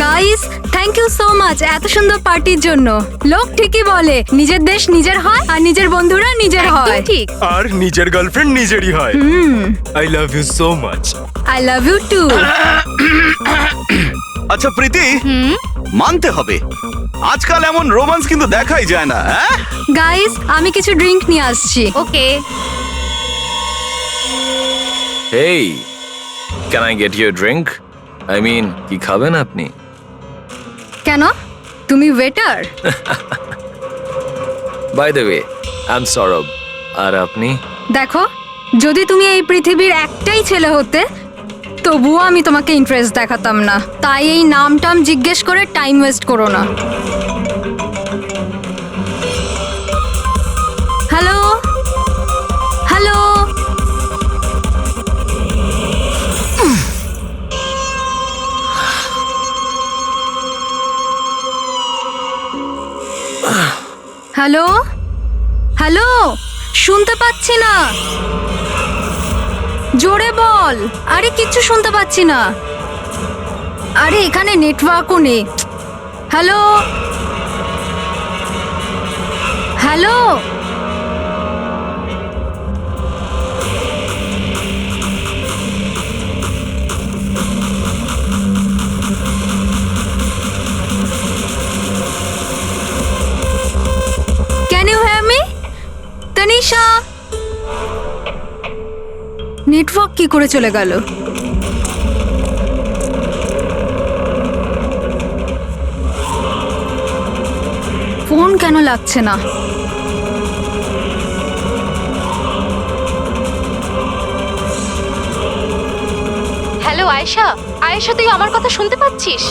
Guys, thank you so much এত সুন্দর পার্টির জন্য। লোক ঠিকই বলে নিজের দেশ নিজের হয় আর নিজের বন্ধুরা নিজের হয়। ঠিক। আর নিজের গার্লফ্রেন্ড নিজেরই হয়। I love you so much. I love you too. আচ্ছা প্রীতি, মানতে হবে আজকাল এমন রোমান্স কিন্তু দেখাই যায় না। গাইস, আমি কিছু ড্রিঙ্ক নিয়ে আসছি। ওকে। Hey, can I get you a drink? I mean, কি খাবেন আপনি? কেন? তুমি waiter? By the way, I'm Saurabh. আর আপনি? দেখো, যদি তুমি এই পৃথিবীর একটাই ছেলে হতে তবুও আমি তোমাকে ইন্টারেস্ট দেখাতাম না। তাই এই নামটাম জিজ্ঞেস করে টাইম ওয়েস্ট করো না। হ্যালো হ্যালো, হ্যালো হ্যালো, শুনতে পাচ্ছি না, জোরে বল। আরে কিচ্ছু শুনতে পাচ্ছি না। আরে এখানে নেটওয়ার্কও নেই। Hello hello, can you hear me? Tanisha, network কি করে চলে গেল? ফোন কেন লাগছে না? হ্যালো আয়েশা, আয়েশা তুই আমার কথা শুনতে পাচ্ছিস?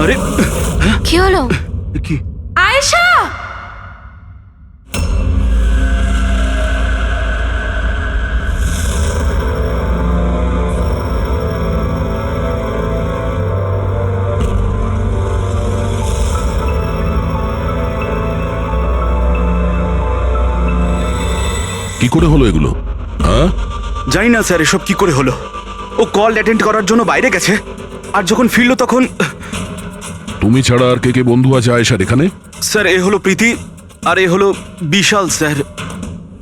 আরে কি হলো? কি? আয়েশা! কি করে হলো এগুলো? হ্যাঁ, জানি না স্যার এসব কি করে হলো। ও কল অ্যাটেন্ড করার জন্য বাইরে গেছে, আর যখন ফিরলো তখন। তুমি ছাড়া আর কে কে বন্ধু আছে আয়েশার এখানে? স্যার এ হলো প্রীতি, আর এ হলো বিশাল স্যার,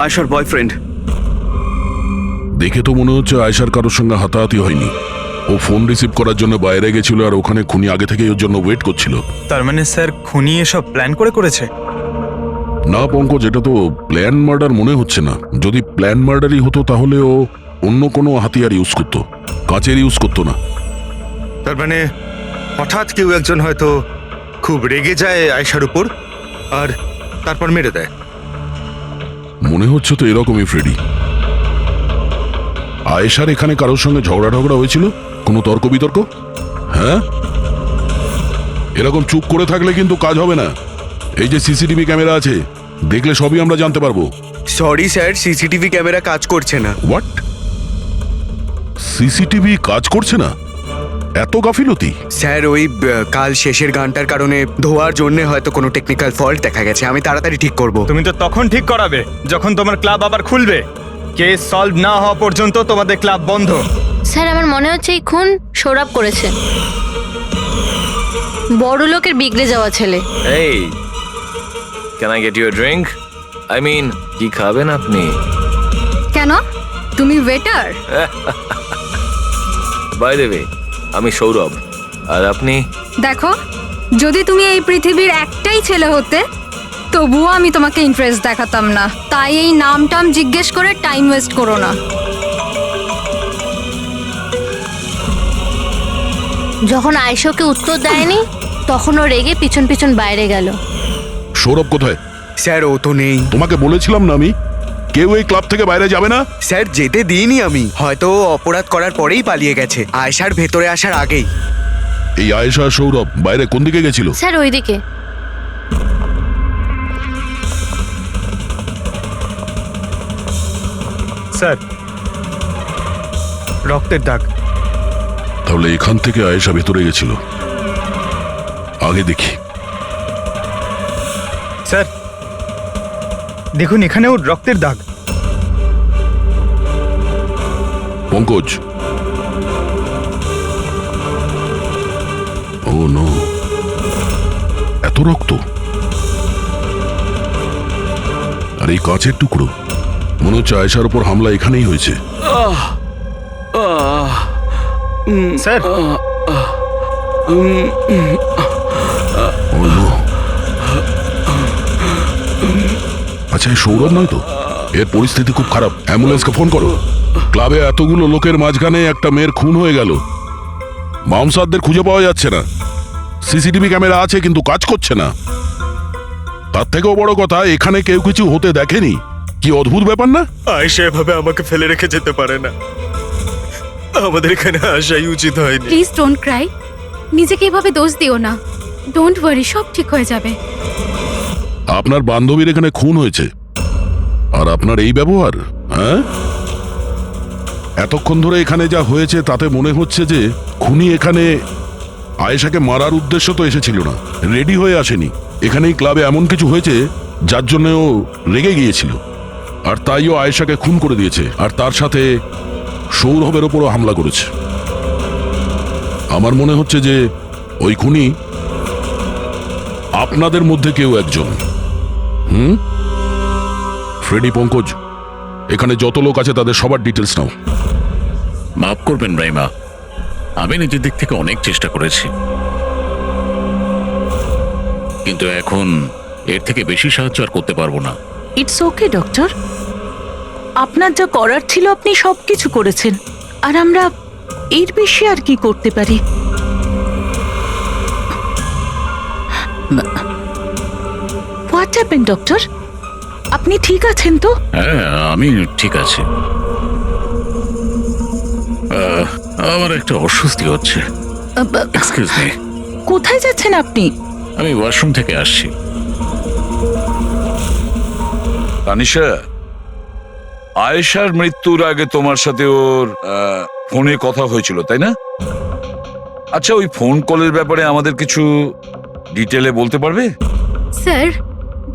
আয়েশার বয়ফ্রেন্ড। দেখে তো মনে হচ্ছে আয়েশার কারোর সঙ্গে হাতাহাতি হয়নি। ও ফোন রিসিভ করার জন্য বাইরে গেছিল আর ওখানে খুনি আগে থেকেই ওর জন্য ওয়েট করছিল। তার মানে স্যার খুনি এসব প্ল্যান করে করেছে? না পঙ্কজ, এটা তো প্ল্যান মার্ডার মনে হচ্ছে না। যদি প্ল্যান মার্ডারই হতো তাহলে ও অন্য কোনো হাতিয়ার ইউজ করতো, কাচের ইউজ করতো না। তার মানে হঠাৎ কেউ একজন হয়তো খুব রেগে যায় আয়েশার উপর আর তারপর মেরে দেয়। মনে হচ্ছে তো এরকমই ফ্রেডি। আয়েশার এখানে কারোর সঙ্গে ঝগড়া হয়েছিল? কোনো তর্ক বিতর্ক? হ্যাঁ, এরকম চুপ করে থাকলে কিন্তু কাজ হবে না। এই যে সিসিটিভি ক্যামেরা আছে, দেখলে সবই আমরা জানতে পারবো। সরি স্যার, সিসিটিভি ক্যামেরা কাজ করছে না। হোয়াট? সিসিটিভি কাজ করছে না? এত গাফিলতি? স্যার ওই কাল শেষের গানটার কারণে ধোয়ার জন্য হয়তো কোনো টেকনিক্যাল ফল্ট দেখা গেছে। আমি তাড়াতাড়ি ঠিক করব। তুমি তো তখন ঠিক করাবে যখন তোমার ক্লাব আবার খুলবে। কেস সলভ না হওয়া পর্যন্ত তোমাদের ক্লাব বন্ধ। স্যার আমার মনে হচ্ছে এই খুন সৌরভ করেছে। বড় লোকের বিগড়ে যাওয়া ছেলে। Hey, can I get you a drink? I mean, কি খাবেন আপনি? কেন? তুমি ওয়েটার? By the way, আমি সৌরভ। আর আপনি? দেখো, যদি তুমি এই পৃথিবীর একটাই ছেলে হতে তবুও আমি তোমাকে ইন্টারেস্ট দেখাতাম না। তাই এই নামটাম জিজ্ঞেস করে টাইম ওয়েস্ট করো না। যখন আয়েশাকে উত্তর দেয়নি তখন ও রেগে পিছন পিছন বাইরে গেল। সৌরভ কোথায়? স্যার ও তো নেই। তোমাকে বলেছিলাম না আমি, কেউ এই ক্লাব থেকে বাইরে যাবে না। স্যার যেতে দিইনি আমি, হয়তো ও অপরাধ করার পরেই পালিয়ে গেছে, আয়েশার ভেতরে আসার আগেই। এই আয়েশা আর সৌরভ বাইরে কোন দিকে গেছিল? স্যার ওইদিকে। স্যার, রক্তের দাগ। তাহলে এখান থেকে আয়েশা ভেতরে গেছিল। আগে দেখি। স্যার দেখুন, এখানেও রক্তের দাগ। পঙ্কজ, ও নো, এত রক্ত! আর এই কাঁচের টুকরো, মনে হচ্ছে আয়েশার উপর হামলা এখানেই হয়েছে। স্যার, ও নো। আচ্ছা, এই সৌরভ নয় তো? এর পরিস্থিতি খুব খারাপ, অ্যাম্বুলেন্সকে ফোন করো। ক্লাবে এতগুলো লোকের মাঝখানে একটা মেয়ের খুন হয়ে গেল, মামসাদদের খুঁজে পাওয়া যাচ্ছে না। সিসিটিভি ক্যামেরা আছে কিন্তু কাজ করছে না। তার থেকেও বড় কথা, এখানে কেউ কিছু হতে দেখেনি। কি অদ্ভুত ব্যাপার না? আয়েশা এভাবে আমাকে ফেলে রেখে যেতে পারে না, আমাদের এখানে আসাই উচিত হয়নি। প্লিজ ডোন্ট ক্রাই, নিজেকে এভাবে দোষ দিও না। ডোন্ট ওয়ারি, সব ঠিক হয়ে যাবে। আপনার বান্ধবীর এখানে খুন হয়েছে, আর আপনার এই ব্যবহার? হ্যাঁ, এতক্ষণ ধরে এখানে যা হয়েছে তাতে মনে হচ্ছে যে খুনি এখানে আয়েশাকে মারার উদ্দেশ্য তো এসেছিল না, রেডি হয়ে আসেনি। এখানেই ক্লাবে এমন কিছু হয়েছে যার জন্য ও রেগে গিয়েছিল, আর তাই ও আয়েশাকে খুন করে দিয়েছে, আর তার সাথে সৌরভের ওপরও হামলা করেছে। আমার মনে হচ্ছে যে ওই খুনি আপনাদের মধ্যে কেউ একজন। ফ্রেডি, পঙ্কজ, এখানে যত লোক আছে তাদের সবার ডিটেলস নাও। মাফ করবেন রাইমা, আমি নিজের দিক থেকে অনেক চেষ্টা করেছি, কিন্তু এখন এর থেকে বেশি সাহায্য আর করতে পারবো না। ইটস ওকে ডক্টর, আপনার যা করার ছিল আপনি সবকিছু করেছেন, আর আমরা এর বেশি আর কি করতে পারি? What happen doctor? আপনি ঠিক আছেন তো? হ্যাঁ, আমি ঠিক আছি। আমার একটা অস্বস্তি হচ্ছে। Excuse me. কোথায় যাচ্ছেন আপনি? আমি ওয়াশরুম থেকে আসছি। তানিশা, আয়েশার মৃত্যুর আগে তোমার সাথে ওর ফোনে কথা হয়েছিল, তাই না? আচ্ছা, ওই ফোন কলের ব্যাপারে আমাদের কিছু ডিটেলে বলতে পারবে? স্যার,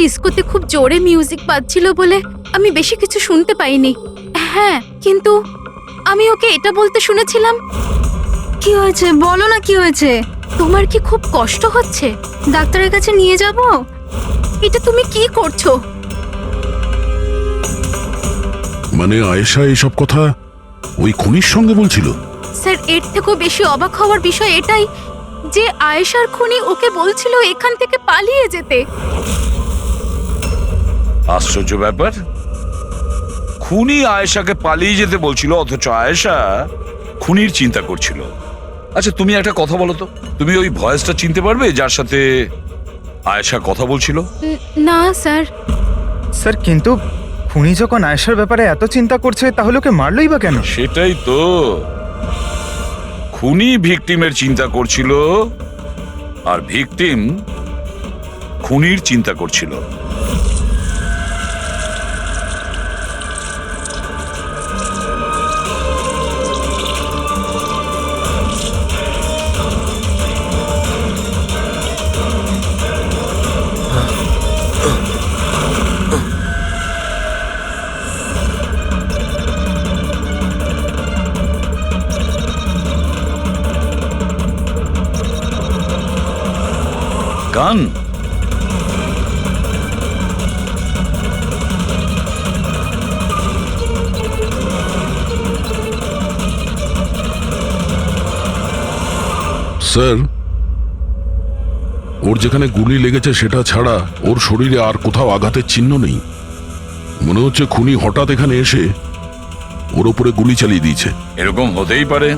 ডিস্কোতে খুব জোরে মিউজিক বাজছিল বলে আমি বেশি কিছু শুনতে পাইনি। হ্যাঁ, কিন্তু আমি ওকে এটা বলতে শুনেছিলাম, কি হয়েছে বলো না, কি হয়েছে? তোমার কি খুব কষ্ট হচ্ছে? ডাক্তারের কাছে নিয়ে যাব? এটা তুমি কি করছো? মানে আয়েশা এইসব কথা ওই খুনির সঙ্গে বলছিল? স্যার, এর থেকেও বেশি অবাক হওয়ার বিষয় এটাই যে আয়েশার খুনি ওকে বলছিল এখান থেকে পালিয়ে যেতে। আশ্চর্য ব্যাপার, খুনি আয়েশাকে পালিয়ে যেতে বলছিল, অথচ আয়েশা খুনির চিন্তা করছিল। আচ্ছা, তুমি একটা কথা বলো তো, তুমি ওই ভয়েসটা চিনতে পারবে যার সাথে আয়েশা কথা বলছিল? না স্যার। স্যার, কিন্তু খুনি যখন আয়েশার ব্যাপারে এত চিন্তা করছে তাহলে ওকে মারলই বা কেন? সেটাই তো, খুনি ভিকটিমের চিন্তা করছিল আর ভিকটিম খুনির চিন্তা করছিল। গান? স্যার, ওর যেখানে গুলি লেগেছে সেটা ছাড়া ওর শরীরে আর কোথাও আঘাতের চিহ্ন নেই। মনে হচ্ছে খুনি হঠাৎ এখানে এসে ওর উপরে গুলি চালিয়ে দিয়েছে। এরকম হতেই পারে।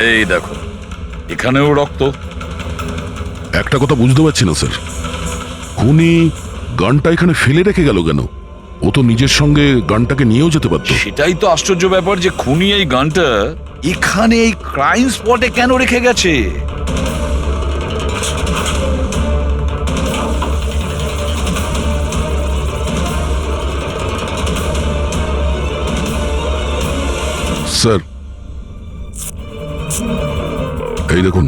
এই দেখো, এখানেও রক্ত। একটা কথা বুঝতে পারছি না স্যার, খুনি গানটা এখানে ফেলে রেখে গেল কেন? ও তো নিজের সঙ্গে গানটাকে নিয়েও যেতে পারতো। সেটাই তো আশ্চর্য ব্যাপার যে খুনি এই গানটা এখানে এই ক্রাইম স্পটে কেন রেখে গেছে। স্যার এই দেখুন,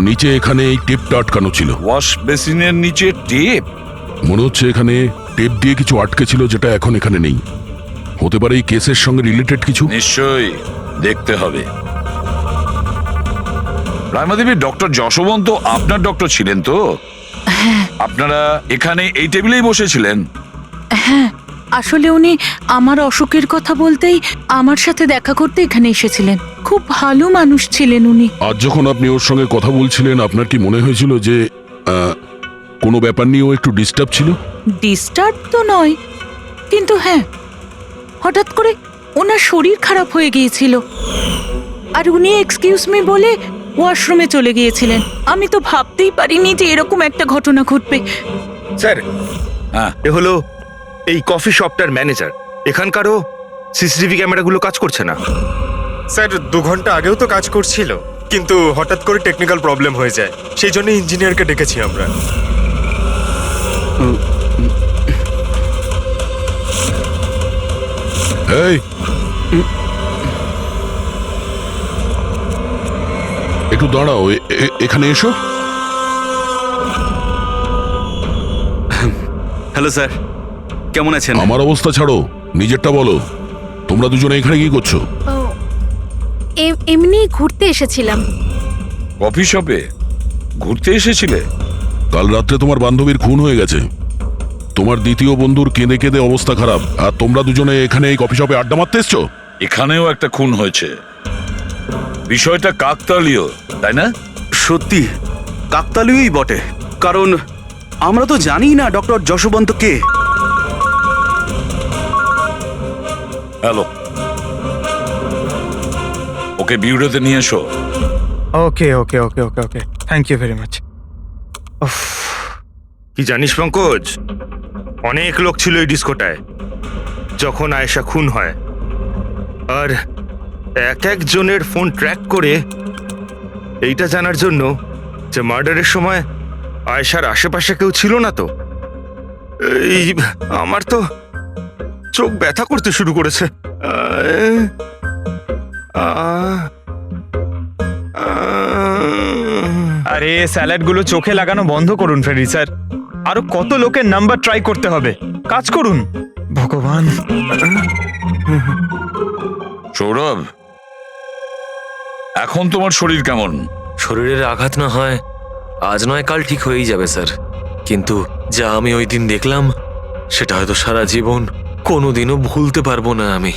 নিচে এখানে এই টেপটা আটকানো ছিল। ওয়াশ বেসিনের নিচে টেপ? মনে হচ্ছে এখানে টেপ দিয়ে কিছু আটকে ছিল, যেটা এখন এখানে নেই। হতে পারে এই কেসের সঙ্গে রিলেটেড কিছু। নিশ্চয়ই দেখতে হবে। রায়মাদেবী, ডক্টর যশবন্ত আপনার ডক্টর ছিলেন তো? আপনারা এখানে এই টেবিলেই বসেছিলেন? হ্যাঁ, আসলে উনি আমার অসুখের কথা বলতেই আমার সাথে দেখা করতে এখানে এসেছিলেন। খুব ভালো মানুষ ছিলেন উনি। আজ যখন আপনি ওর সঙ্গে কথা বলছিলেন, আপনার কি মনে হয়েছিল যে কোনো ব্যাপার নিয়ে ও একটু ডিস্টার্ব ছিল? ডিস্টার্ব তো নয়, কিন্তু হ্যাঁ, হঠাৎ করে ওনার শরীর খারাপ হয়ে গিয়েছিল আর উনি এক্সকিউজ মি বলে ওয়াশরুমে চলে গিয়েছিলেন। আমি তো ভাবতেই পারিনি যে এরকম একটা ঘটনা ঘটবে। স্যার, হ্যাঁ, এ হলো এই কফি শপটার ম্যানেজার। এখানকারও সিসিটিভি ক্যামেরাগুলো কাজ করছে না। স্যার 2 ঘন্টা আগেও তো কাজ করছিল, কিন্তু হঠাৎ করে টেকনিক্যাল প্রবলেম হয়ে যায়, সেই জন্য ইঞ্জিনিয়ারকে ডেকেছি আমরা। এই একটু দাঁড়াও, এখানে এসো। হ্যালো স্যার, কেমন আছেন? আমার অবস্থা ছাড়ো, নিজেরটা বলো। তোমরা দুজনে এখানে কি করছো? এমনি ঘুরতে এসেছিলাম। কফি শপে ঘুরতে এসেছিলে? কাল রাত্রে তোমার বান্ধবীর খুন হয়ে গেছে। তোমার দ্বিতীয় বন্ধুর কেঁদে কেঁদে অবস্থা খারাপ, আর তোমরা দুজনে এখানে এই কফি শপে আড্ডা মারতে এসছো। এখানেও একটা খুন হয়েছে। বিষয়টা কাকতালীয়, তাই না? সত্যি কাকতালীয়ই বটে, কারণ আমরা তো জানি না ডক্টর যশবন্ত কে। হ্যালো, ওকে বিউরোতে নিয়ে এসো। ওকে ওকে ওকে ওকে ওকে, থ্যাংক ইউ ভেরি মাচ। কি জানিস পঙ্কজ, অনেক লোক ছিল এই ডিস্কোটায় যখন আয়েশা খুন হয়, আর এক একজনের ফোন ট্র্যাক করে এইটা জানার জন্য যে মার্ডারের সময় আয়েশার আশেপাশে কেউ ছিল না। তো এই আমার তো চোখ ব্যথা করতে শুরু করেছে। আরে স্যালাডগুলো চোখে লাগানো বন্ধ করুন ফ্রেডি স্যার। আরো কত লোকের নাম্বার ট্রাই করতে হবে, কাজ করুন। ভগবান। সৌরভ, এখন তোমার শরীর কেমন? শরীরের আঘাত না হয় আজ নয় কাল ঠিক হয়েই যাবে স্যার, কিন্তু যা আমি ওই দিন দেখলাম সেটা হয়তো সারা জীবন কোনোদিনও ভুলতে পারবো না আমি।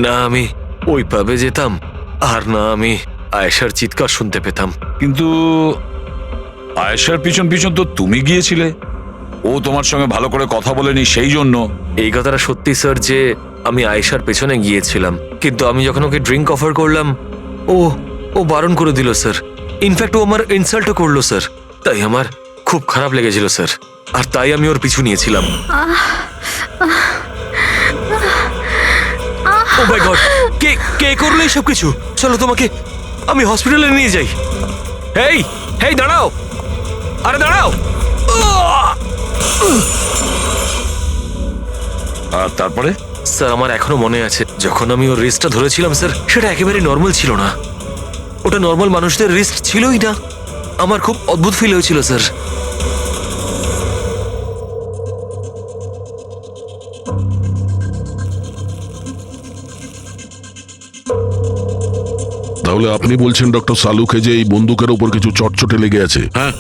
না আমি ওই পাবে যেতাম, আর না আমি আয়েশার চিৎকার শুনতে পেতাম। কিন্তু আয়েশার পিছন পিছন তো তুমি গিয়েছিলে, ও তোমার সঙ্গে ভালো করে কথা বলেনি সেই জন্য। এই কথাটা সত্যি স্যার যে আমি আয়েশার পেছনে গিয়েছিলাম, কিন্তু আমি যখন ওকে ড্রিঙ্ক অফার করলাম ও বারণ করে দিল স্যার। ইনফ্যাক্ট ও আমার ইনসাল্টও করলো স্যার, তাই আমার খুব খারাপ লেগেছিল স্যার, আর তাই আমি ওর পিছু নিয়েছিলাম। ও মাই গড, কে করলো এইসব কিছু? চলো তোমাকে আমি হসপিটালে নিয়ে যাই। হেই দাঁড়াও, আরে দাঁড়াও। আর তারপরে? স্যার আমার এখনো মনে আছে যখন আমি ওর রিস্টটা ধরেছিলাম স্যার, সেটা একেবারে নর্মাল ছিল না। ওটা নর্মাল মানুষদের রিস্ট ছিলই না। আমার খুব অদ্ভুত ফিল হয়েছিল স্যার। তাহলে আপনি বলছেন ডক্টর সালুকে যে এই বন্দুকের উপর কিছু চটচটে লেগে আছে? হ্যাঁ,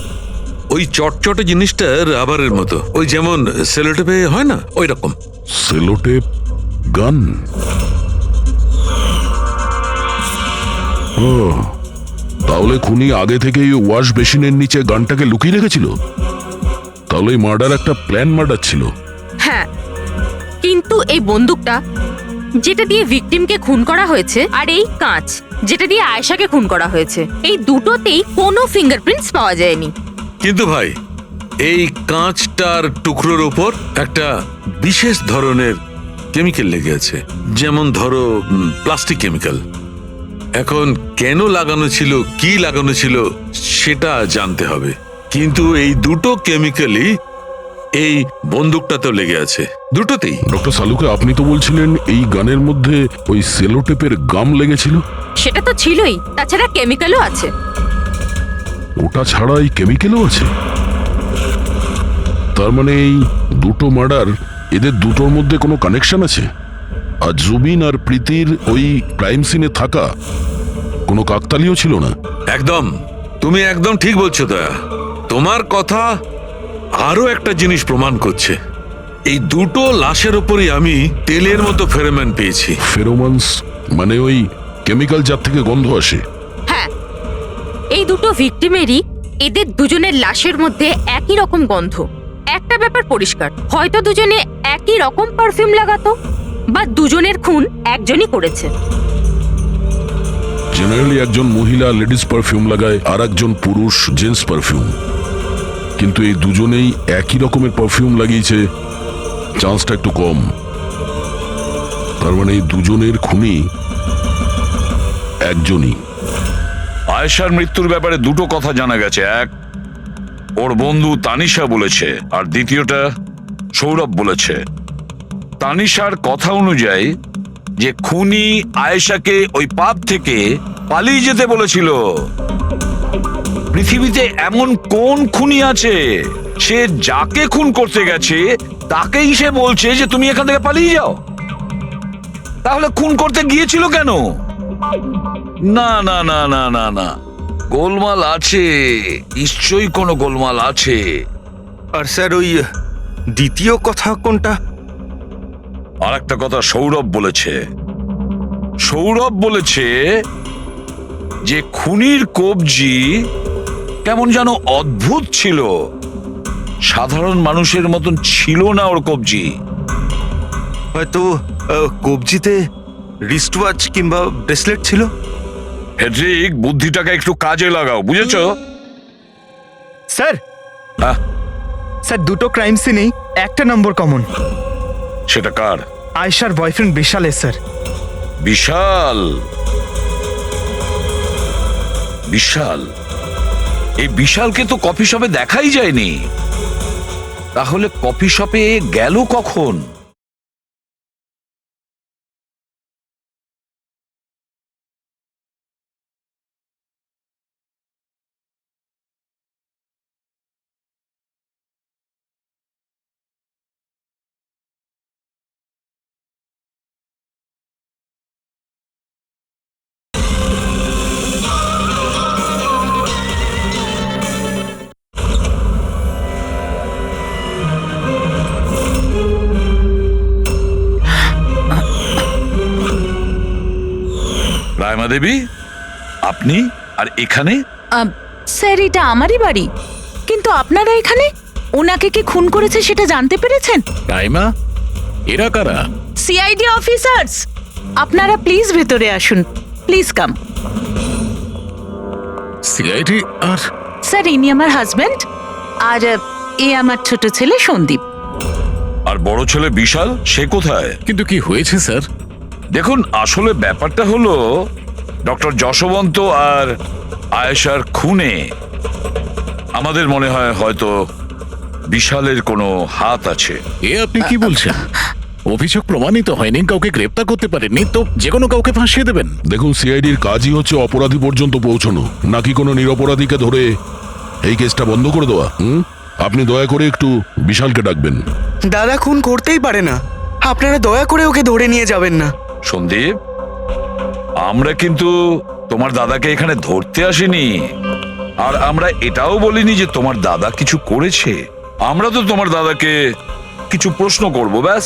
ওই চটচটে জিনিসটা রাবারের মতো, ওই যেমন সেলোটেপে হয় না, ওই রকম। সেলোটেপ গান? ও, তাহলে খুনি আগে থেকেই ওয়াশ বেসিনের নিচে গানটাকে লুকিয়ে রেখেছিল। তাহলে এই মার্ডার একটা প্ল্যান মার্ডার ছিল। হ্যাঁ, কিন্তু এই বন্দুকটা যেটা দিয়ে ভিকটিমকে খুন করা হয়েছে আর এই কাঁচ যেটা দিয়ে আয়েশাকে খুন করা হয়েছে। এই দুটোতেই কোনো ফিঙ্গারপ্রিন্টস পাওয়া যায়নি। কিন্তু ভাই এই কাঁচটার টুকরোর ওপর একটা বিশেষ ধরনের কেমিক্যাল লেগে আছে, যেমন ধরো প্লাস্টিক কেমিক্যাল। এখন কেন লাগানো ছিল, কি লাগানো ছিল সেটা জানতে হবে। কিন্তু এই দুটো কেমিক্যালই এই বন্দুকটাতেও লেগে আছে, দুটোতেই। ডক্টর সালুকে, আপনি তো বলছিলেন এই গানের মধ্যে ওই সেলোটেপের গাম লেগেছিল। সেটা তো ছিলই, তাছাড়া কেমিক্যালও আছে। ওটা ছাড়া এই কেমিক্যালও আছে? তার মানে এই দুটো মার্ডার, এদের দুটোর মধ্যে কোনো কানেকশন আছে? আর জুবিন আর প্রীতির ওই ক্রাইম সিনে থাকা কোনো কাকতালীয় ছিল না? একদম, তুমি একদম ঠিক বলছো দয়া। তোমার কথা আরো একটা জিনিস প্রমাণ করছে। এই দুটো লাশের উপরই আমি তেলের মতো ফেরোমন পেয়েছি। ফেরোমনস মানে ওই কেমিক্যাল যার থেকে গন্ধ আসে? হ্যাঁ, এই দুটো ভিকটিমেরই এদের দুজনের লাশের মধ্যে একই রকম গন্ধ। একটা ব্যাপার পরিষ্কার, হয়তো দুজনে একই রকম পারফিউম লাগাতো, বা দুজনের খুন একজনই করেছে। জেনারেলি একজন মহিলা লেডিস পারফিউম লাগায়, আর একজন পুরুষ জেন্টস পারফিউম। কিন্তু এই দুজনেই একই রকমের পারফিউম লাগিয়েছে, চান্সটা একটু কম। তার মানে এই দুজনের খুনি একজনই। আয়েশার মৃত্যুর ব্যাপারে দুটো কথা জানা গেছে। এক, ওর বন্ধু তানিশা বলেছে, আর দ্বিতীয়টা সৌরভ বলেছে। তানিশার কথা অনুযায়ী যে খুনি আয়েশাকে ওই পাব থেকে পালিয়ে যেতে বলেছিল। পৃথিবীতে এমন কোন খুনি আছে সে যাকে খুন করতে গেছে তাকেই সে বলছে যে তুমি এখান থেকে পালিয়ে যাও? তাহলে খুন করতে গিয়েছিল কেন? না না না না না না, গোলমাল আছে, নিশ্চয়ই কোনো গোলমাল আছে। আর স্যার ওই দ্বিতীয় কথা কোনটা? আর একটা কথা সৌরভ বলেছে। সৌরভ বলেছে যে খুনির কবজি কেমন যেন অদ্ভুত ছিল, সাধারণ মানুষের মতন ছিল না ওর কবজি। হয়তো কবজিতে রিস্ট ওয়াচ কিংবা ব্রেসলেট ছিল। হেড্রিক, বুদ্ধিটাকে একটু কাজে লাগাও, বুঝেছো? স্যার, হ্যাঁ? স্যার দুটো ক্রাইম সিনেই একটা নম্বর কমন। সেটা কার? আয়েশার বয়ফ্রেন্ড বিশালের স্যার। বিশাল? বিশাল? এই বিশালকে তো কফি শপে দেখাই যায়নি, তাহলে কফি শপে গেল কখন? রায়মা দেবী, আপনি আর এখানে? স্যার, এটা আমারই বাড়ি, কিন্তু আপনারা এখানে? ওনাকে কি খুন করেছে সেটা জানতে পেরেছেন? রাইমা, এরা কারা? CID officers. আপনারা প্লিজ ভেতরে আসুন, প্লিজ কাম। সিআইডি? আর স্যার, ইনি আমার হাজবেন্ড, আর এ আমার ছোট ছেলে সন্দীপ। আর বড় ছেলে বিশাল, সে কোথায়? কিন্তু কি হয়েছে স্যার? দেখুন, আসলে ব্যাপারটা হলো ডক্টর যশবন্ত আর আয়েশার খুনে আমাদের মনে হয় হয়তো বিশালের কোনো হাত আছে। এ আপনি কি বলছেন? অভিযোগ প্রমাণিত হয়নি, কাউকে গ্রেপ্তার করতে পারেননি, তো যে কোনো কাউকে ফাঁসিয়ে দেবেন? দেখুন, সিআইডির কাজই হচ্ছে অপরাধী পর্যন্ত পৌঁছানো, নাকি কোনো নিরপরাধীকে ধরে এই কেসটা বন্ধ করে দেওয়া। আপনি দয়া করে একটু বিশালকে ডাকবেন। দাদা খুন করতেই পারে না, আপনারা দয়া করে ওকে ধরে নিয়ে যাবেন না। সন্দীপ, আমরা কিন্তু তোমার দাদাকে এখানে ধরতে আসিনি, আর আমরা এটাও বলিনি যে তোমার দাদা কিছু করেছে। আমরা তো তোমার দাদাকে কিছু প্রশ্ন করব, ব্যাস।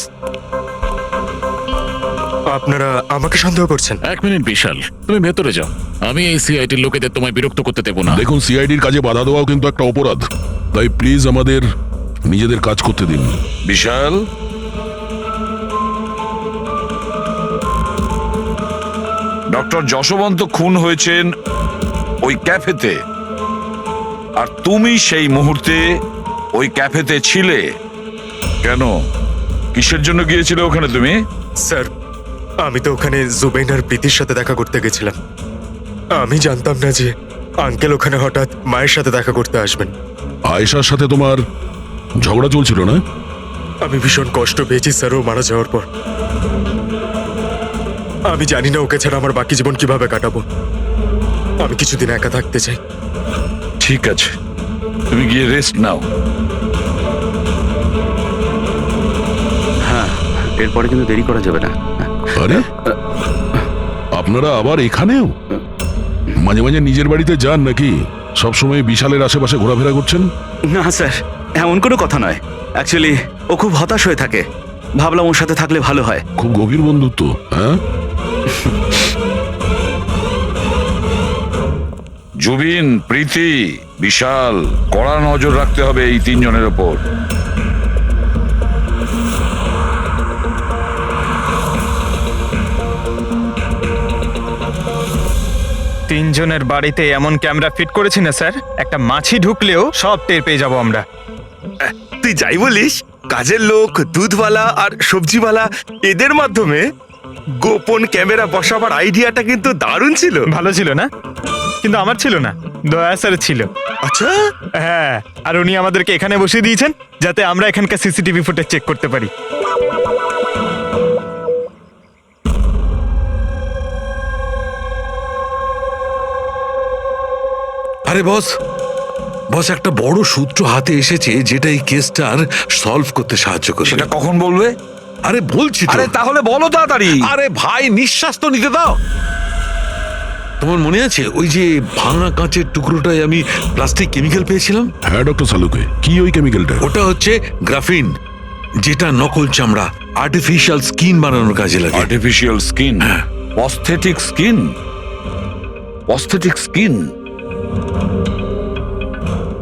আপনারা আমাকে সন্দেহ করছেন? এক মিনিট বিশাল, তুমি ভেতরে যাও, আমি এই সিআইডির লোকেদের তোমায় বিরক্ত করতে দেবো না। দেখুন, সিআইডির কাজে বাধা দেওয়াও কিন্তু একটা অপরাধ, তাই প্লিজ আমাদের নিজেদের কাজ করতে দিন। বিশাল, ডক্টর যশবন্ত খুন হয়েছেন ওই ক্যাফেতে, আর তুমি সেই মুহূর্তে ওই ক্যাফেতে ছিলে। কেন, কিসের জন্য গিয়েছিলে ওখানে তুমি? স্যার, আমি তো ওখানে জুবেইন আর প্রীতির সাথে দেখা করতে গেছিলাম। আমি জানতাম না যে আঙ্কেল ওখানে হঠাৎ মায়ের সাথে দেখা করতে আসবেন। আয়েশার সাথে তোমার ঝগড়া চলছিল না? আমি ভীষণ কষ্ট পেয়েছি স্যার ও মারা যাওয়ার পর। আমি জানি না ওকে ছাড়া আমার বাকি জীবন কিভাবে কাটাবো। আমি কিছুদিন একা থাকতে চাই। ঠিক আছে, তুমি গিয়ে রেস্ট নাও। হ্যাঁ, এরপরে কিন্তু দেরি করা যাবে না। আরে আপনারা আবার এখানেও? মাঝে মাঝে নিজের বাড়িতে যান নাকি? সবসময় বিশালের আশেপাশে ঘোরাফেরা করছেন? না স্যার, এমন কোনো কথা নয়। অ্যাকচুয়ালি ও খুব হতাশ হয়ে থাকে, ভাবলাম ওর সাথে থাকলে ভালো হয়। খুব গভীর বন্ধুত্ব, হ্যাঁ? জুবিন, প্রীতি, বিশাল, কড়া নজর রাখতে হবে এই তিনজনের ওপর। তিনজনের বাড়িতে এমন ক্যামেরা ফিট করেছি না স্যার, একটা মাছি ঢুকলেও সব টের পেয়ে যাবো আমরা। তুই যাই বলিস, কাজের লোক, দুধওয়ালা আর সবজিওয়ালা এদের মাধ্যমে গোপন ক্যামেরা বসাবার আইডিয়াটা কিন্তু দারুণ ছিল। ভালো ছিল না? কিন্তু আমার ছিল না, দয়া স্যার ছিল। আচ্ছা, হ্যাঁ, আর উনি আমাদেরকে এখানে বসিয়ে দিয়েছেন যাতে আমরা এখানকার সিসিটিভি ফুটেজ চেক করতে পারি। আরে বস, বস একটা বড় সূত্র হাতে এসেছে যেটা এই কেসটার সলভ করতে সাহায্য করবে। সেটা কখন বলবে? আরে বলছি তো। আরে তাহলে বলো তাড়াতাড়ি। আরে ভাই, নিঃশ্বাস তো নিতে দাও। তোমার মনে আছে ওই যে ভাঙা কাঁচের টুকরোটায় আমি প্লাস্টিক কেমিক্যাল পেয়েছিলাম? হ্যাঁ ডক্টর সালুকে, কি ওই কেমিক্যালটা? ওটা হচ্ছে গ্রাফিন, যেটা নকল চামড়া, আর্টিফিশিয়াল স্কিন বানানোর কাজে লাগে। Artificial skin, prosthetic skin, prosthetic skin,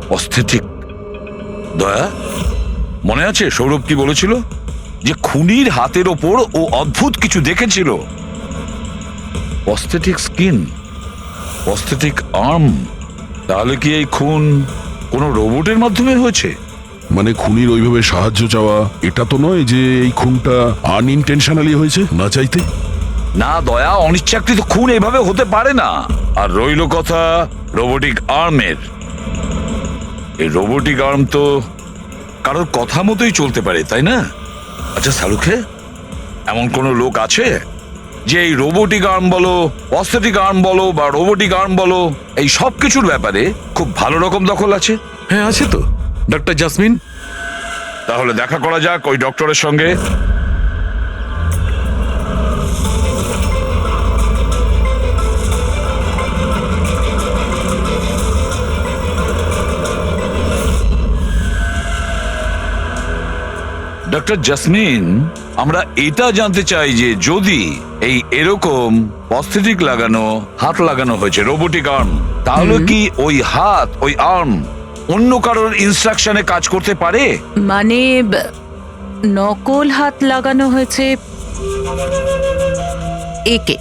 prosthetic. দয়া, মনে আছে সৌরভ কি বলেছিল? যে খুনির হাতের ওপর ও অদ্ভুত কিছু দেখেছিল। Prosthetic skin, prosthetic arm. তাহলে কি এই খুন কোনো রোবটের মাধ্যমে হয়েছে? মানে খুনির ওইভাবে সাহায্য চাওয়া এটা তো নয় যে এই খুনটা আনইনটেনশনালি হয়েছে, না চাইতে? না দয়া, অনিচ্ছাকৃত খুন এইভাবে হতে পারে না। আর রইল কথা রোবোটিক আর্মের। এই রোবোটিক আর্ম তো কারোর কথা মতোই চলতে পারে, তাই না? আচ্ছা শাহরুখে, এমন কোন লোক আছে যে এই রোবোটিক আর্ম বলো, প্রস্থেটিক আর্ম বলো বা রোবোটিক আর্ম বলো, এই সব কিছুর ব্যাপারে খুব ভালো রকম দখল আছে? হ্যাঁ আছে তো, ডক্টর জাসমিন। তাহলে দেখা করা যাক ওই ডক্টরের সঙ্গে। ডক্টর জাসমিন, আমরা এটা জানতে চাই যে যদি এই এরকম প্রস্থেটিক লাগানো হাত লাগানো হয়েছে, রোবোটিক আর্ম, তাহলে কি ওই হাত, ওই আর্ম অন্য কারোর ইনস্ট্রাকশনে কাজ করতে পারে? মানে নকল হাত লাগানো হয়েছে একে,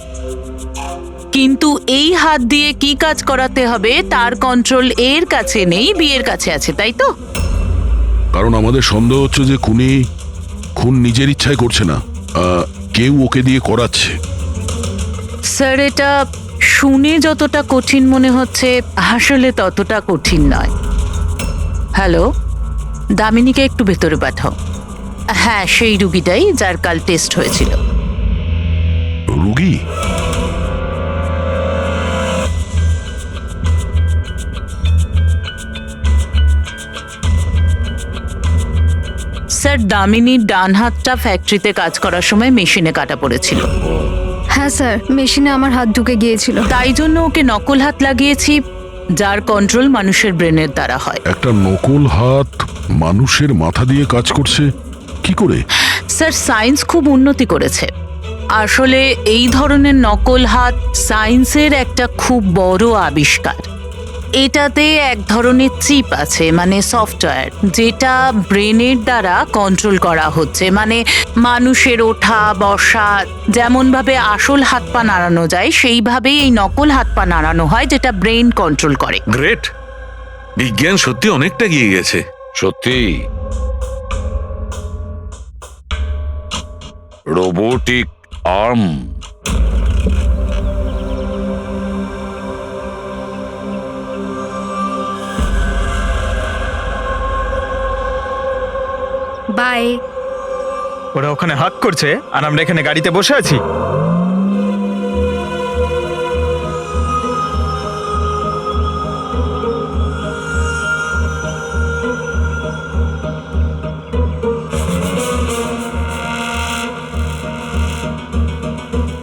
কিন্তু এই হাত দিয়ে কি কাজ করাতে হবে তার কন্ট্রোল এর কাছে নেই, বিয়ের কাছে আছে, তাই তো? কারণ আমাদের সন্দেহ হচ্ছে যে খুন নিজের ইচ্ছায় করছে না, কেউ ওকে দিয়ে করাচ্ছে। স্যার, এটা শুনে যতটা কঠিন মনে হচ্ছে আসলে ততটা কঠিন নয়। হ্যালো, দামিনীকে একটু ভেতরে পাঠাও। হ্যাঁ, সেই রুগীটাই যার কাল টেস্ট হয়েছিল। রুগী? স্যার, দামিনীর ডান হাতটা ফ্যাক্টরিতে কাজ করার সময় মেশিনে কাটা পড়েছিল। হ্যাঁ স্যার, মেশিনে আমার হাত ঢুকে গিয়েছিল। তাই জন্য ওকে নকল হাত লাগিয়েছি, যার কন্ট্রোল মানুষের ব্রেনের দ্বারা হয়। একটা নকল হাত মানুষের মাথা দিয়ে কাজ করছে কি করে? স্যার, সায়েন্স খুব উন্নতি করেছে। আসলে এই ধরনের নকল হাত সায়েন্সের একটা খুব বড় আবিষ্কার। এটাতে এক ধরনের চিপ আছে, মানে সফটওয়্যার, যেটা ব্রেনের দ্বারা কন্ট্রোল করা হচ্ছে। মানে মানুষের ওঠা বসা যেমন ভাবে আসল হাত পা নাড়ানো যায়, সেইভাবেই এই নকল হাত পা নাড়ানো হয়, যেটা ব্রেন কন্ট্রোল করে। গ্রেট, বিজ্ঞান সত্যি অনেকটা এগিয়ে গেছে। সত্যি রোবোটিক আর্ম। বাই। ওরা ওখানে হাক করছে আর আমরা এখানে গাড়িতে বসে আছি।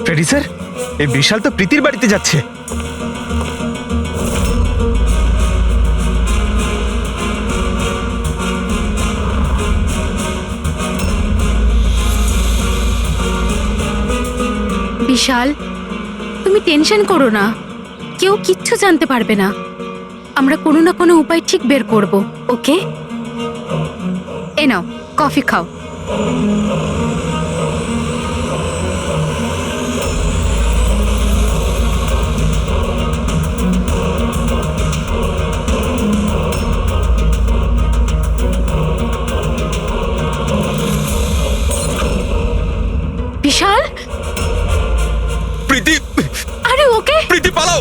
ফ্রেডি স্যার, এই বিশাল তো প্রীতির বাড়িতে যাচ্ছে। বিশাল, তুমি টেনশন করো না, কেউ কিচ্ছু জানতে পারবে না। আমরা কোনো না কোনো উপায় ঠিক বের করব, ওকে? এ নাও, কফি খাও। বিশাল, প্রীতি, আরে ওকে। প্রীতি পালাও।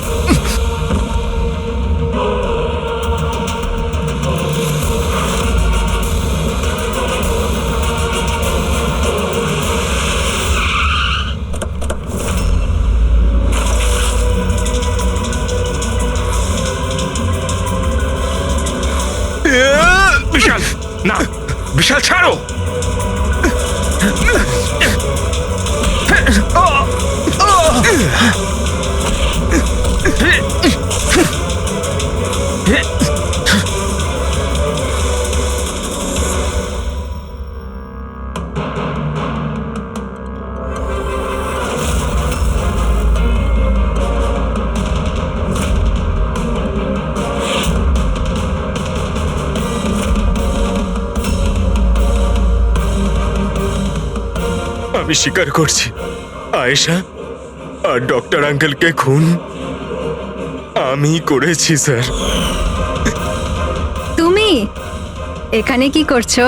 বিশাল, না, বিশাল ছাড়ো। আমি স্বীকার করছি, আয়েশা আর ডক্টর আঙ্কেলকে খুন আমি করেছি স্যার। তুমি এখানে কি করছো?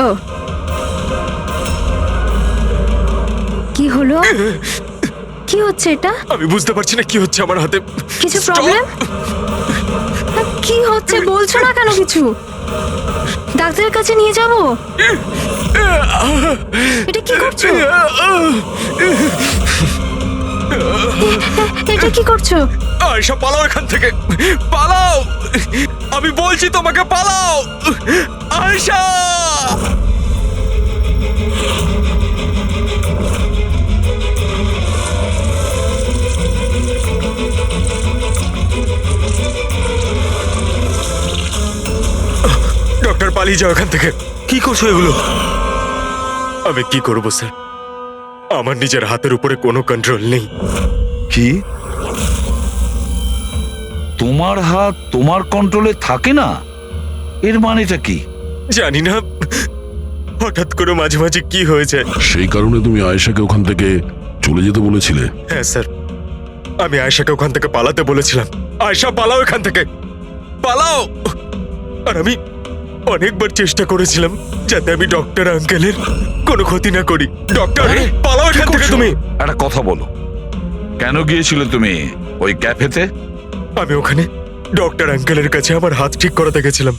কি হলো? কি হচ্ছে এটা? আমি বুঝতে পারছি না কি হচ্ছে আমার হাতে। কিছু Stop! প্রবলেম? কি হচ্ছে বলছো না কেন কিছু? ডাক্তারের কাছে নিয়ে যাব? এটা কি করছো? এটা কি করছো? আয়েশা পালাও এখান থেকে, পালাও, আমি বলছি তোমাকে পালাও। আয়েশা, ডক্টর পালিয়ে যাও এখান থেকে। কি করছো এগুলো? আমি কি করব স্যার, আমার নিজের হাতের উপরে কোনো কন্ট্রোল নেই। কি তোমার হাত তোমার কন্ট্রোলে থাকে না? এর মানেটা কি? জানি না, হঠাৎ করে মাঝে মাঝে কি হয়ে যায়। সেই কারণে তুমি আয়েশাকে ওখান থেকে চলে যেতে বলেছিলে? হ্যাঁ স্যার, আমি আয়েশাকে ওখান থেকে পালাতে বলেছিলাম। আয়েশা পালাও এখান থেকে, পালাও। আর আমি অনেকবার চেষ্টা করেছিলাম যাতে আমি ডক্টর আঙ্কেলের কোনো ক্ষতি না করি। ডক্টর, পালাও এখান থেকে তুমি। একটা কথা বলো, কেন গিয়েছিলে তুমি ওই ক্যাফেতে? আমি ওখানে ডক্টর আঙ্কেলের কাছে আমার হাত ঠিক করাতে গেছিলাম,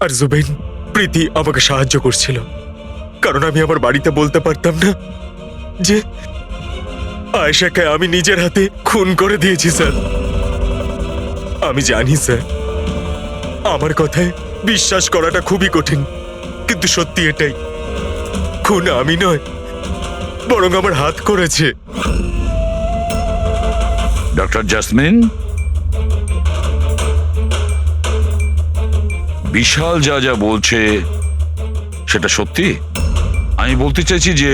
আর জুবেন, প্রীতি আমাকে সাহায্য করছিল, কারণ আমি আমার বাড়িতে বলতে পারতাম না যে আয়েশাকে আমি নিজের হাতে খুন করে দিয়েছি স্যার। আমি জানি স্যার, আমার কথায় বিশ্বাস করাটা খুবই কঠিন, কিন্তু সত্যি এটাই, খুন আমি নয়, বরং আমার হাত করেছে। ডক্টর জাসমিন, বিশাল যা যা বলছে সেটা সত্যি? আমি বলতে চাইছি যে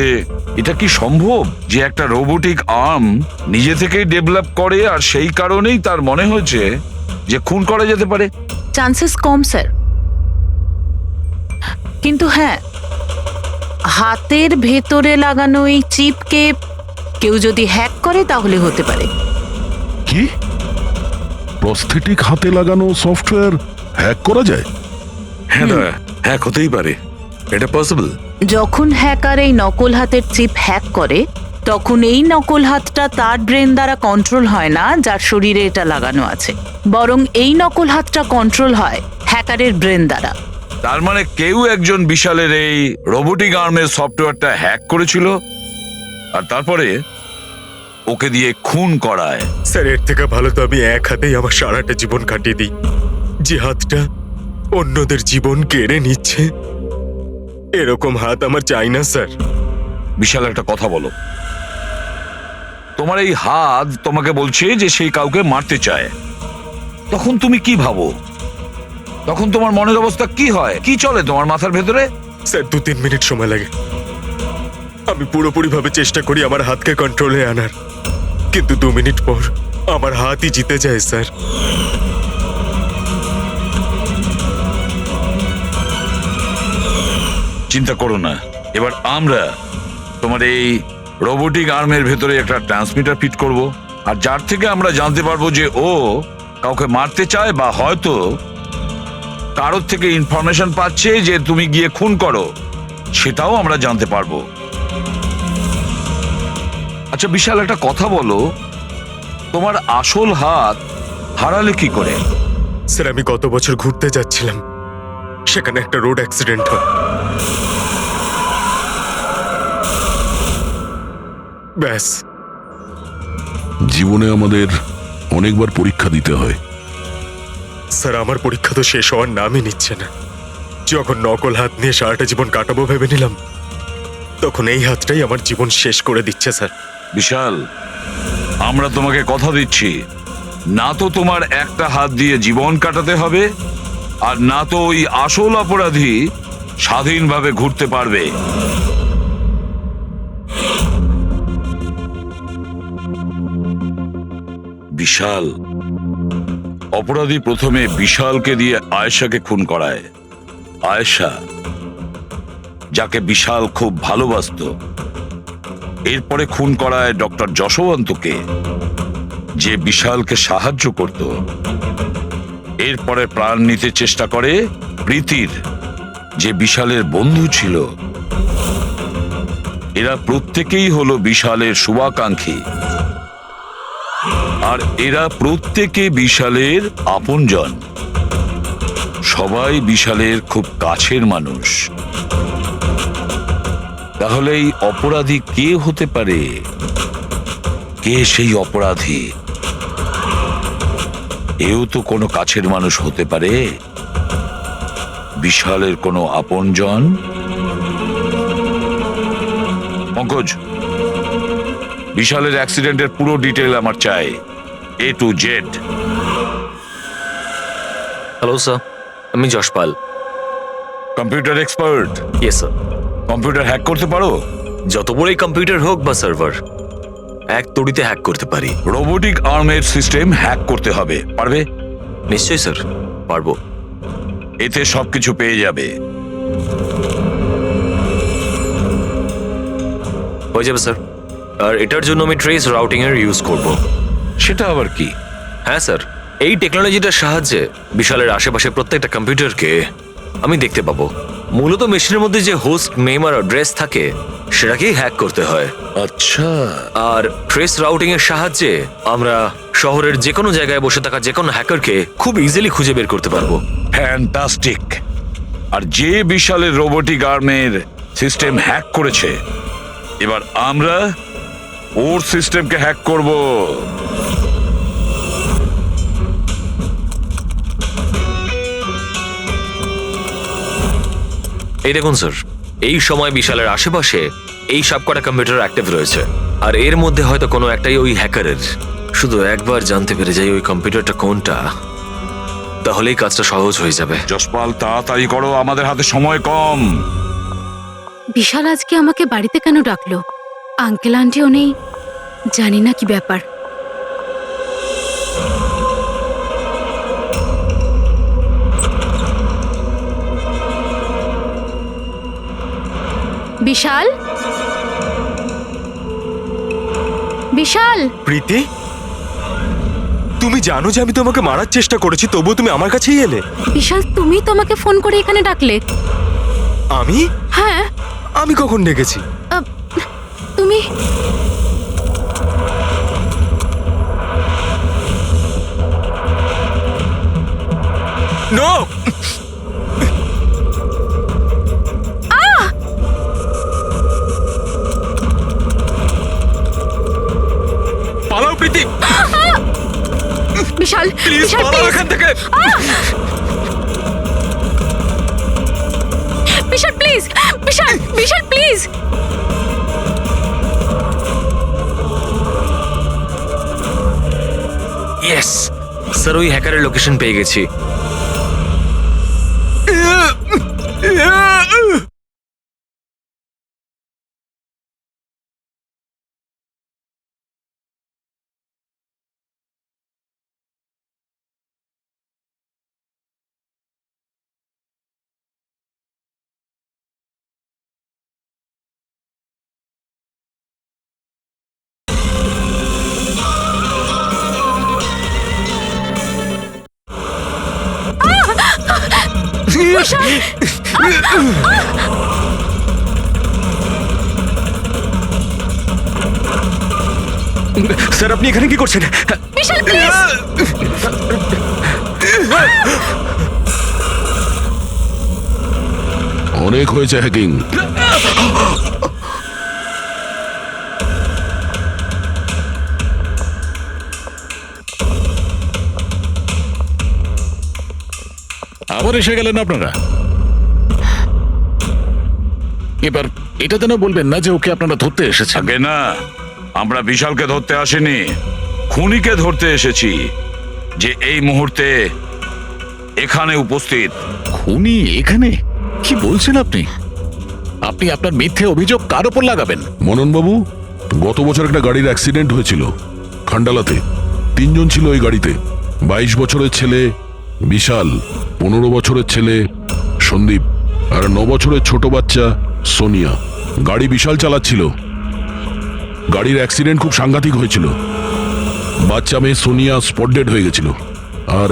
এটা কি সম্ভব যে একটা রোবোটিক আর্ম নিজে থেকেই ডেভেলপ করে আর সেই কারণেই তার মনে হয়েছে যে খুন করা যেতে পারে? চান্সেস কম স্যার, কিন্তু হ্যাঁ, হাতের ভেতরে লাগানো এই চিপকে কেউ যদি হ্যাক করে তাহলে হতে পারে। কি প্রস্থেটিক হাতে লাগানো সফটওয়্যার হ্যাক করা যায়? হ্যাঁ দাদা, হ্যাক হতেই পারে, এটা পসিবল। যখন হ্যাকার এই নকল হাতের চিপ হ্যাক করে তখন এই নকল হাতটা তার ব্রেন দ্বারা কন্ট্রোল হয় না যার শরীরে এটা লাগানো আছে, বরং এই নকল হাতটা কন্ট্রোল হয় হ্যাকারের ব্রেন দ্বারা। তার মানে কেউ একজন বিশালের এই রোবোটিক আর্মের সফটওয়্যারটা হ্যাক করেছিল আর তারপরে ওকে দিয়ে খুন করায়। স্যার, এর থেকে ভালো তো আমি এক হাতেই আমার সারাটা জীবন কাটিয়ে দিই। যে হাতটা অন্যদের জীবন কেড়ে নিচ্ছে, এরকম হাত আমার চাই না স্যার। বিশাল, একটা কথা বলো, তোমার এই হাত তোমাকে বলছে যে সেই কাউকে মারতে চায়, তখন তুমি কি ভাবো? তখন তোমার মনের অবস্থা কি হয়, কি চলে তোমার মাথার ভেতরে? স্যার, 2-3 মিনিট সময় লাগে। আমি পুরোপুরি ভাবে চেষ্টা করি আমার হাতকে কন্ট্রোলে আনার, কিন্তু 2 মিনিট পর আমার হাতই জিতে যায় স্যার। চিন্তা করো না, এবার আমরা তোমার এই রোবোটিক আর্মের ভেতরে একটা ট্রান্সমিটার ফিট করব, আর যার থেকে আমরা জানতে পারবো যে ও কাউকে মারতে চায় বা হয়তো কারোর থেকে ইনফরমেশন পাচ্ছে যে তুমি গিয়ে খুন করো, সেটাও আমরা জানতে পারবো। আচ্ছা বিশাল, একটা কথা বলো, তোমার আসল হাত হারালে কি করে? স্যার, আমি গত বছর ঘুরতে যাচ্ছিলাম, সেখানে একটা রোড অ্যাক্সিডেন্ট হয়। ব্যাস। জীবনে আমাদের অনেকবার পরীক্ষা দিতে হয়। স্যার, আমার পরীক্ষা তো শেষ হওয়ার নামই নিচ্ছে না। যখন নকল হাত নিয়ে সারাটা জীবন কাটাবো ভেবে নিলাম, তখন এই হাতটাই আমার জীবন শেষ করে দিচ্ছে স্যার। বিশাল, আমরা তোমাকে কথা দিচ্ছি, না তো তোমার একটা হাত দিয়ে জীবন কাটাতে হবে, আর না তো ওই আসল অপরাধী স্বাধীনভাবে ঘুরতে পারবে। বিশাল, অপরাধী প্রথমে বিশালকে দিয়ে আয়েশাকে খুন করায়। আয়েশা, যাকে বিশাল খুব ভালোবাসতো, এরপরে খুন করায় ডক্টর যশবন্তকে, যে বিশালকে সাহায্য করত। এরপরে প্রাণ নিতে চেষ্টা করে প্রীতির, যে বিশালের বন্ধু ছিল। এরা প্রত্যেকেই হলো বিশালের শুভাকাঙ্ক্ষী, আর এরা প্রত্যেকে বিশালের আপনজন। সবাই বিশালের খুব কাছের মানুষ। তাহলে এই অপরাধী কে হতে পারে? কে সেই অপরাধী? এও তো কোনো কাছের মানুষ হতে পারে, বিশালের কোনো আপনজন। পঙ্কজ, বিশালের অ্যাক্সিডেন্টের পুরো ডিটেল আমার চাই, A to Z। Hello sir, আমি Jaspal. Computer expert? Yes sir. Computer hack করতে পারো? যত বড়ই কম্পিউটার হোক বা সার্ভার, এক তড়িতে হ্যাক করতে পারি। রোবোটিক আর্মের সিস্টেম হ্যাক করতে হবে, পারবে? নিশ্চয়ই স্যার, পারবো। এতে সবকিছু পেয়ে যাবে। হয়ে যাবে স্যার। আর এটার জন্য আমি ট্রেস রাউটিং এর ইউজ করব। সেটা আবার কি? হ্যাঁ স্যার, এই টেকনোলজিটার সাহায্যে বিশালের আশেপাশে প্রত্যেকটা কম্পিউটারকে আমি দেখতে পাবো। মূলত মেশিনের মধ্যে যে হোস্ট নেম আর অ্যাড্রেস থাকে সেটাকেই হ্যাক করতে হয়। আচ্ছা। আর ট্রেস রাউটিং এর সাহায্যে আমরা শহরের যে কোনো জায়গায় বসে থাকা যে কোনো হ্যাকারকে খুব ইজিলি খুঁজে বের করতে পারবো। ফ্যান্টাস্টিক। আর যে বিশালের রোবোটিক আর্মের সিস্টেম হ্যাক করেছে, এবার আমরা ওর সিস্টেমকে হ্যাক করব। এই দেখুন স্যার, এই সময় বিশালের আশেপাশে এই সবকটা কম্পিউটার অ্যাক্টিভ রয়েছে, আর এর মধ্যে হয়তো কোনো একটাই ওই হ্যাকারের। শুধু একবার জানতে পেরে যাই ওই কম্পিউটারটা কোনটা, তাহলেই কাজটা সহজ হয়ে যাবে। যশপাল, তাড়াতাড়ি করো, আমাদের হাতে সময় কম। বিশাল আজকে আমাকে বাড়িতে কেন ডাকলো? আঙ্কেল আন্টিও নেই, জানি না কি ব্যাপার। বিশাল, বিশাল, প্রীতি, তুমি জানো যে আমি তোমাকে মারার চেষ্টা করেছি, তবুও তুমি আমার কাছেই এলে। বিশাল, তুমি তো আমাকে ফোন করে এখানে ডাকলে। আমি? হ্যাঁ। আমি কখন ডেকেছি? তুমি নো! পালাও প্রীতি! বিশাল, প্লিজ বিশাল, পালাও please! এখান থেকে! Vishal please, Vishal, Vishal please. Yes sir, ওই হ্যাকারের লোকেশন পেয়ে গেছি। স্যার, আপনি এখানে কি করছেন? বিশাল প্লিজ। অনেক হয়েছে হ্যাকিং। আবার এসে গেলেন আপনারা। এবার এটা যেন বলবেন না যে ওকে আপনারা ধরতে এসেছেন। আগে না, আমরা বিশালকে ধরতে আসিনি, খুনিকে ধরতে এসেছি, যে এই মুহূর্তে এখানে উপস্থিত। খুনি এখানে? কি বলছেন আপনি? আপনি আপনার মিথ্যে অভিযোগ কার ওপর লাগাবেন? মনন বাবু, গত বছর একটা গাড়ির অ্যাক্সিডেন্ট হয়েছিল খান্ডালাতে। 3 জন ছিল ওই গাড়িতে। 22 বছরের ছেলে বিশাল, 15 বছরের ছেলে সন্দীপ, আর 9 বছরের ছোট বাচ্চা সোনিয়া। গাড়ি বিশাল চালাচ্ছিল। গাড়ির অ্যাক্সিডেন্ট খুব সাংঘাতিক হয়েছিল। বাচ্চা মেয়ে সোনিয়া স্পট ডেড হয়ে গেছিল। আর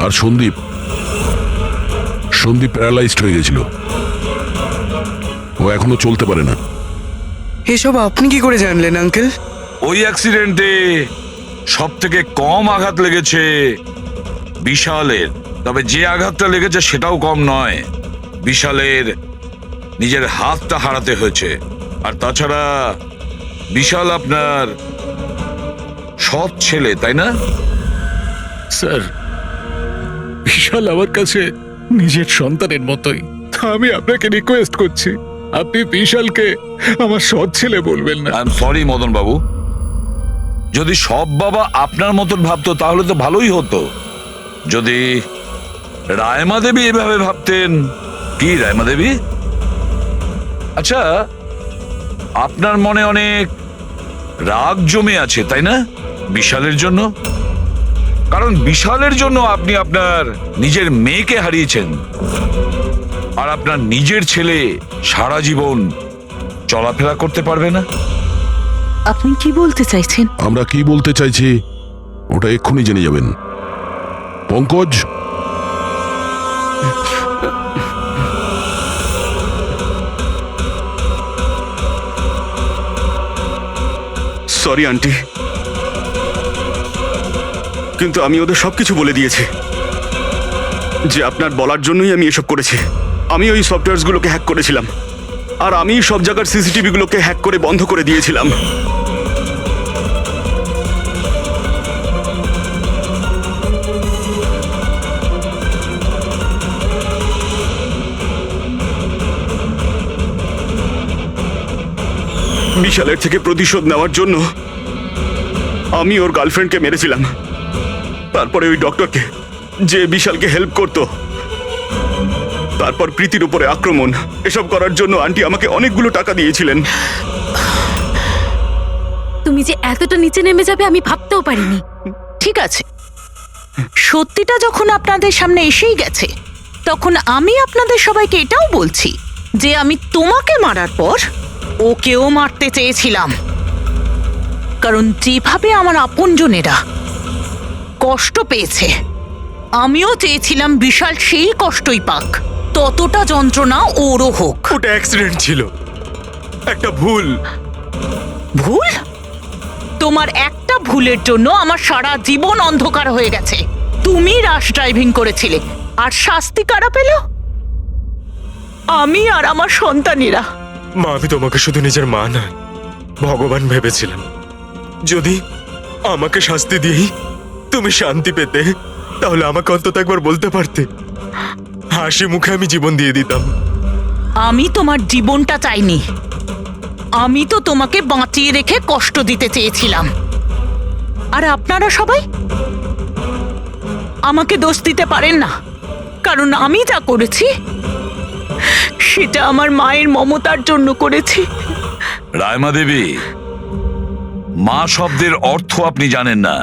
আর সন্দীপ প্যারালাইজড হয়ে গেছিল। ও এখনো চলতে পারে না। এসব আপনি কি করে জানলেন আঙ্কেল? ওই অ্যাক্সিডেন্টে সব থেকে কম আঘাত লেগেছে বিশালের, তবে যে আঘাতটা লেগেছে সেটাও কম নয়। বিশালের নিজের হাতটা হারাতে হয়েছে। আর তাছাড়া বিশাল আপনার সৎ ছেলে, তাই না? স্যার, বিশাল আমার কাছে নিজের সন্তানের মতোই। আমি আপনাকে রিকোয়েস্ট করছি, আপনি বিশালকে আমার সৎ ছেলে বলবেন না। আই এম সরি মদন বাবু, যদি সব বাবা আপনার মতন ভাবতো তাহলে তো ভালোই হতো। যদি রায়মা দেবী এভাবে ভাবতেন। কি রায়মা দেবী? আচ্ছা, আপনার মনে অনেক রাগ জমে আছে, তাই না বিশালের জন্য? কারণ বিশালের জন্য আপনি আপনার নিজের মেয়েকে হারিয়েছেন, আর আপনার নিজের ছেলে সারা জীবন চলাফেরা করতে পারবে না। আপনি কি বলতে চাইছেন? আমরা কি বলতে চাইছি ওটা এক্ষুনি জেনে যাবেন। পঙ্কজ, সরি আন্টি, কিন্তু আমি ওদের সবকিছু বলে দিয়েছি যে আপনার বলার জন্যই আমি এসব করেছি। আমি ওই সফটওয়্যারগুলোকে হ্যাক করেছিলাম, আর আমি সব জায়গার সিসিটিভিগুলোকে হ্যাক করে বন্ধ করে দিয়েছিলাম। বিশালের থেকে প্রতিশোধ নেওয়ার জন্য আমি ওর গার্লফ্রেন্ডকে মেরেছিলাম। তারপরে ওই ডক্টরকে, যে বিশালকে হেল্প করতো। তারপর প্রীতির উপরে আক্রমণ। এসব করার জন্য আন্টি আমাকে অনেকগুলো টাকা দিয়েছিলেন। তুমি যে এতটা নিচে নেমে যাবে আমি ভাবতেও পারিনি। ঠিক আছে, সত্যিটা যখন আপনাদের সামনে এসেই গেছে, তখন আমি আপনাদের সবাইকে এটাও বলছি যে আমি তোমাকে মারার পর ওকেও মারতে চেয়েছিলাম, কারণ যেভাবে আমার আপনজনেরা কষ্ট পেয়েছে আমিও চেয়েছিলাম বিশাল সেই কষ্টই পাক, ততটা যন্ত্রণা ওরও হোক। ওটা অ্যাক্সিডেন্ট ছিল, একটা ভুল। ভুল? তোমার একটা ভুলের জন্য আমার সারা জীবন অন্ধকার হয়ে গেছে। তুমি রাশ ড্রাইভিং করেছিলে, আর শাস্তি কারা পেল? আমি আর আমার সন্তানেরা। মা, আমি তোমাকে শুধু নিজের মা নয়, ভগবান ভেবেছিলাম। যদি আমাকে শাস্তি দিয়েই তুমি শান্তি পেতে, তাহলে আমাকে অন্তত একবার বলতে পারতে। হাসি মুখে আমি জীবন দিয়ে দিতাম। আমি তোমার জীবনটা চাইনি, আমি তো তোমাকে বাঁচিয়ে রেখে কষ্ট দিতে চেয়েছিলাম। আর আপনারা সবাই আমাকে দোষ দিতে পারেন না, কারণ আমি যা করেছি সেটা আমার মায়ের মমতার জন্য করেছি। রায়মা দেবী, মা শব্দের অর্থ আপনি জানেন না,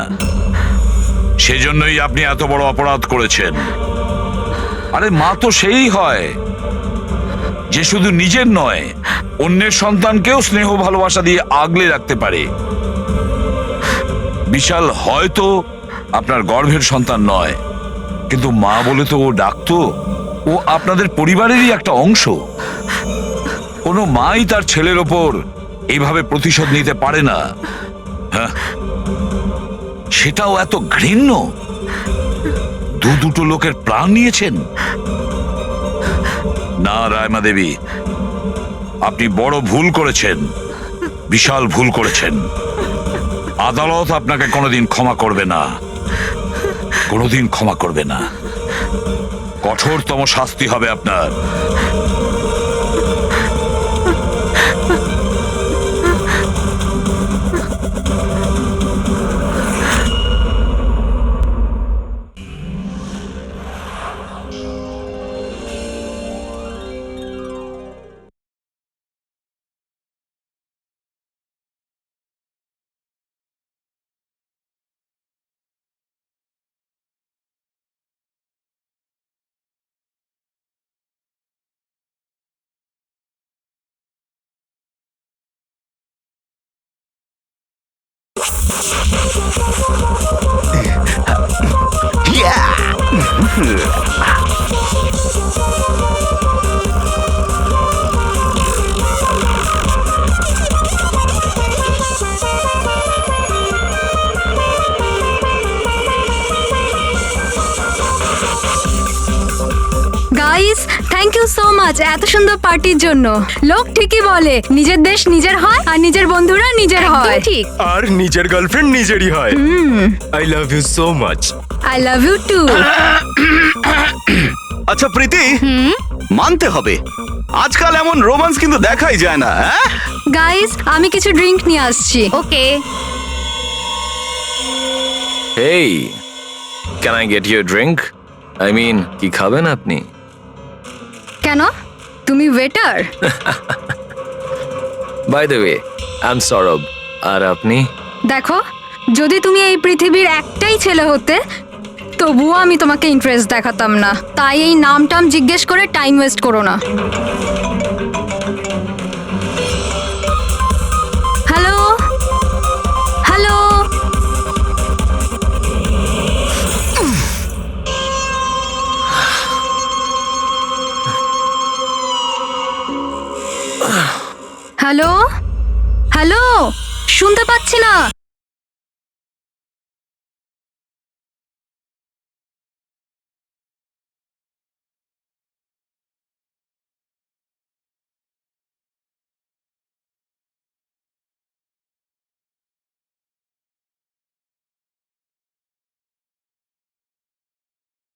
সেজন্যই আপনি এত বড় অপরাধ করেছেন। আরে মা তো সেই হয় যে শুধু নিজের নয়, অন্যের সন্তানকেও স্নেহ ভালোবাসা দিয়ে আগলে রাখতে পারে। বিশাল হয়তো আপনার গর্ভের সন্তান নয়, কিন্তু মা বলে তো ও ডাকতো, ও আপনাদের পরিবারেরই একটা অংশ। কোনো মাই তার ছেলের ওপর এইভাবে প্রতিশোধ নিতে পারে না। হ্যাঁ, সেটাও এত ঘৃণ্য। দুটো লোকের প্রাণ নিয়েছেন। না রায়মা দেবী, আপনি বড় ভুল করেছেন, বিশাল ভুল করেছেন। আদালত আপনাকে কোনোদিন ক্ষমা করবে না, কোনোদিন ক্ষমা করবে না। কঠোরতম শাস্তি হবে আপনার। Guys, thank you so much এত সুন্দর পার্টির জন্য। লোক ঠিকই বলে, নিজের দেশ নিজের হয় আর নিজের বন্ধুরা নিজের হয়। ঠিক। আর নিজের গার্লফ্রেন্ড নিজেরই হয়। I love you so much. I love you too. আচ্ছা প্রীতি, মানতে হবে আজকাল এমন রোমান্স কিন্তু দেখাই যায় না। গাইস, আমি কিছু ড্রিঙ্ক নিয়ে আসছি। Okay. Hey, can I get your drink? I mean, কি খাবেন আপনি? কেন, তুমি waiter? By the way, I am Saurabh. আর আপনি? দেখো, যদি তুমি এই পৃথিবীর একটাই ছেলে হতে, তবুও আমি তোমাকে ইন্টারেস্ট দেখাতাম না। তাই এই নামটাম জিজ্ঞেস করে টাইম ওয়েস্ট করো না। হ্যালো হ্যালো, হ্যালো হ্যালো, শুনতে পাচ্ছি না।